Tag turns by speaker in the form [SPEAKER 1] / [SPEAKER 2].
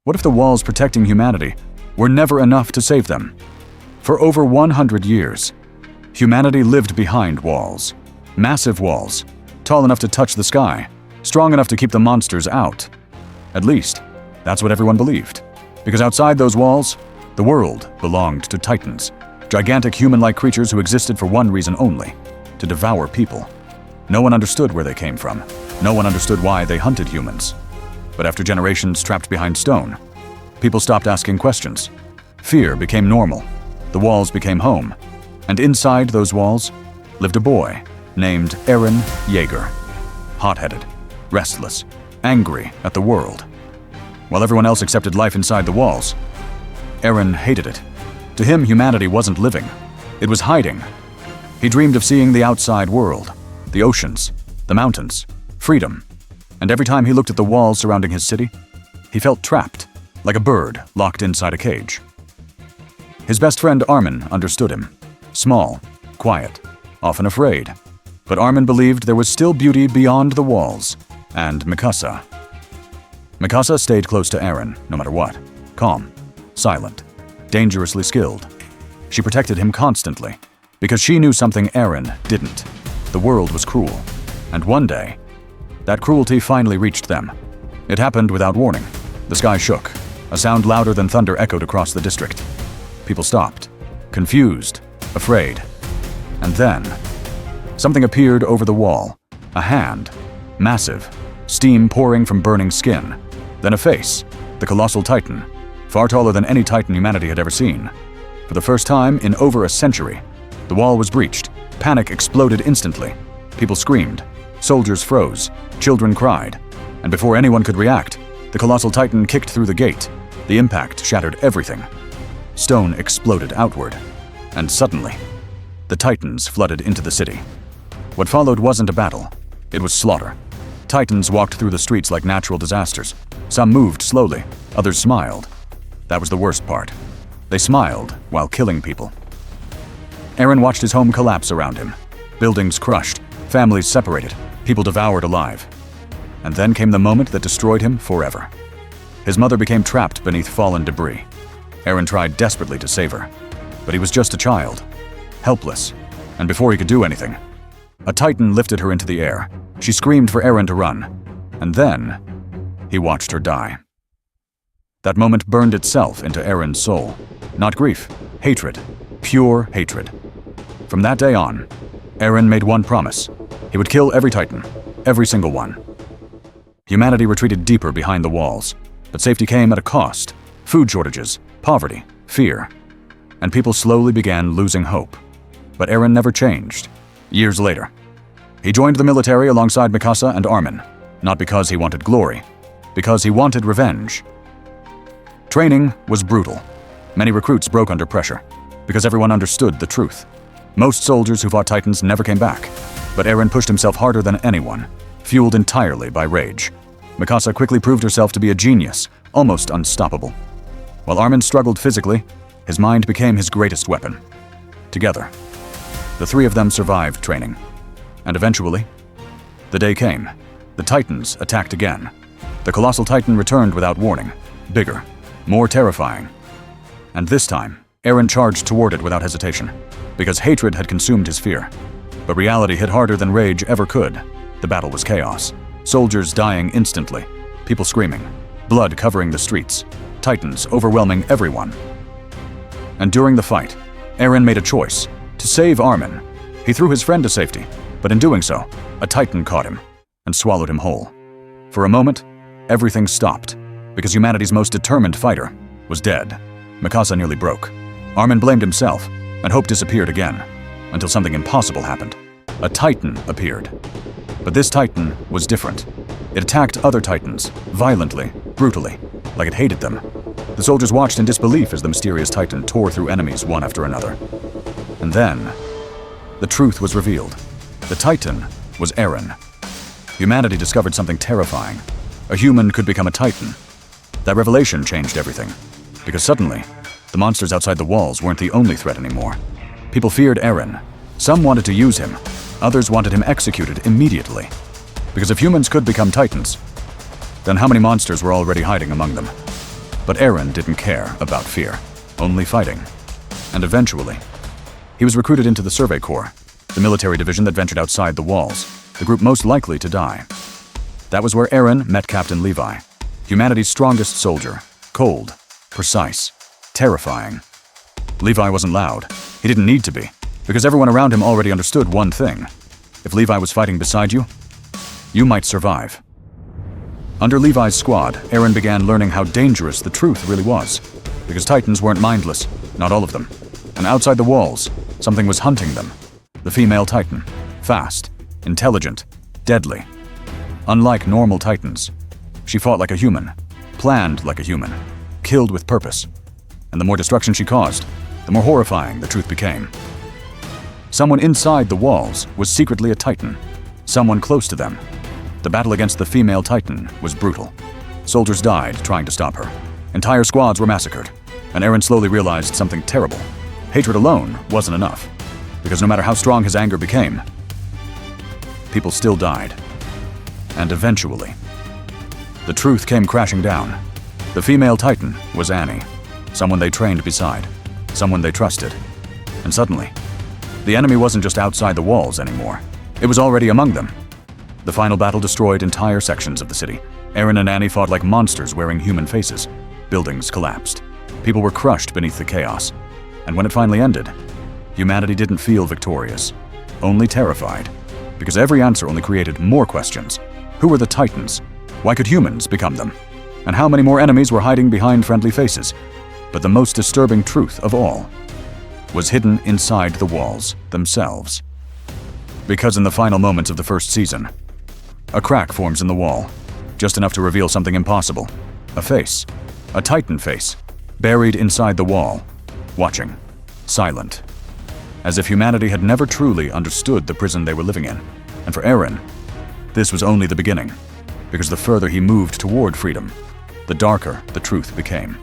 [SPEAKER 1] What if the walls protecting humanity were never enough to save them? For over 100 years, humanity lived behind walls. Massive walls, tall enough to touch the sky, strong enough to keep the monsters out. At least, that's what everyone believed. Because outside those walls, the world belonged to titans, gigantic human-like creatures who existed for one reason only: to devour people. No one understood where they came from. No one understood why they hunted humans. But after generations trapped behind stone, people stopped asking questions. Fear became normal. The walls became home. And inside those walls lived a boy named Eren Yeager. Hot-headed, restless, angry at the world. While everyone else accepted life inside the walls, Eren hated it. To him, humanity wasn't living. It was hiding. He dreamed of seeing the outside world, the oceans, the mountains, freedom. And every time he looked at the walls surrounding his city, he felt trapped, like a bird locked inside a cage. His best friend Armin understood him. Small, quiet, often afraid. But Armin believed there was still beauty beyond the walls. And Mikasa. Mikasa stayed close to Eren, no matter what. Calm, silent, dangerously skilled. She protected him constantly, because she knew something Eren didn't. The world was cruel. And one day, that cruelty finally reached them. It happened without warning. The sky shook. A sound louder than thunder echoed across the district. People stopped, confused, afraid. And then, something appeared over the wall. A hand, massive, steam pouring from burning skin. Then a face, the colossal titan, far taller than any titan humanity had ever seen. For the first time in over a century, the wall was breached. Panic exploded instantly. People screamed. Soldiers froze. Children cried. And before anyone could react, the colossal titan kicked through the gate. The impact shattered everything. Stone exploded outward. And suddenly, the titans flooded into the city. What followed wasn't a battle. It was slaughter. Titans walked through the streets like natural disasters. Some moved slowly. Others smiled. That was the worst part. They smiled while killing people. Eren watched his home collapse around him. Buildings crushed. Families separated. People devoured alive. And then came the moment that destroyed him forever. His mother became trapped beneath fallen debris. Eren tried desperately to save her. But he was just a child. Helpless. And before he could do anything, a titan lifted her into the air. She screamed for Eren to run. And then, he watched her die. That moment burned itself into Eren's soul. Not grief, hatred. Pure hatred. From that day on, Eren made one promise. He would kill every titan, every single one. Humanity retreated deeper behind the walls, but safety came at a cost. Food shortages, poverty, fear. And people slowly began losing hope. But Eren never changed. Years later, he joined the military alongside Mikasa and Armin, not because he wanted glory, because he wanted revenge. Training was brutal. Many recruits broke under pressure, because everyone understood the truth. Most soldiers who fought titans never came back, but Eren pushed himself harder than anyone, fueled entirely by rage. Mikasa quickly proved herself to be a genius, almost unstoppable. While Armin struggled physically, his mind became his greatest weapon. Together, the three of them survived training. And eventually, the day came. The titans attacked again. The colossal titan returned without warning, bigger, more terrifying. And this time, Eren charged toward it without hesitation, because hatred had consumed his fear. But reality hit harder than rage ever could. The battle was chaos. Soldiers dying instantly, people screaming, blood covering the streets, titans overwhelming everyone. And during the fight, Eren made a choice. To save Armin, he threw his friend to safety, but in doing so, a titan caught him and swallowed him whole. For a moment, everything stopped, because humanity's most determined fighter was dead. Mikasa nearly broke. Armin blamed himself, and hope disappeared again, until something impossible happened. A titan appeared. But this titan was different. It attacked other titans, violently, brutally, like it hated them. The soldiers watched in disbelief as the mysterious titan tore through enemies one after another. And then, the truth was revealed. The titan was Eren. Humanity discovered something terrifying. A human could become a titan. That revelation changed everything, because suddenly, the monsters outside the walls weren't the only threat anymore. People feared Eren. Some wanted to use him. Others wanted him executed immediately. Because if humans could become titans, then how many monsters were already hiding among them? But Eren didn't care about fear, only fighting. And eventually, he was recruited into the Survey Corps, the military division that ventured outside the walls, the group most likely to die. That was where Eren met Captain Levi, humanity's strongest soldier, cold, precise, terrifying. Levi wasn't loud. He didn't need to be, because everyone around him already understood one thing. If Levi was fighting beside you, you might survive. Under Levi's squad, Eren began learning how dangerous the truth really was, because Titans weren't mindless, not all of them. And outside the walls, something was hunting them. The female Titan, fast, intelligent, deadly. Unlike normal Titans, she fought like a human, planned like a human, killed with purpose. And the more destruction she caused, the more horrifying the truth became. Someone inside the walls was secretly a Titan, someone close to them. The battle against the female Titan was brutal. Soldiers died trying to stop her. Entire squads were massacred, and Eren slowly realized something terrible. Hatred alone wasn't enough, because no matter how strong his anger became, people still died. And eventually, the truth came crashing down. The female Titan was Annie, someone they trained beside, someone they trusted. And suddenly, the enemy wasn't just outside the walls anymore. It was already among them. The final battle destroyed entire sections of the city. Eren and Annie fought like monsters wearing human faces. Buildings collapsed. People were crushed beneath the chaos. And when it finally ended, humanity didn't feel victorious, only terrified. Because every answer only created more questions. Who were the Titans? Why could humans become them? And how many more enemies were hiding behind friendly faces? But the most disturbing truth of all was hidden inside the walls themselves. Because in the final moments of the first season, a crack forms in the wall, just enough to reveal something impossible. A face, a Titan face, buried inside the wall, watching, silent, as if humanity had never truly understood the prison they were living in. And for Eren, this was only the beginning, because the further he moved toward freedom, the darker the truth became.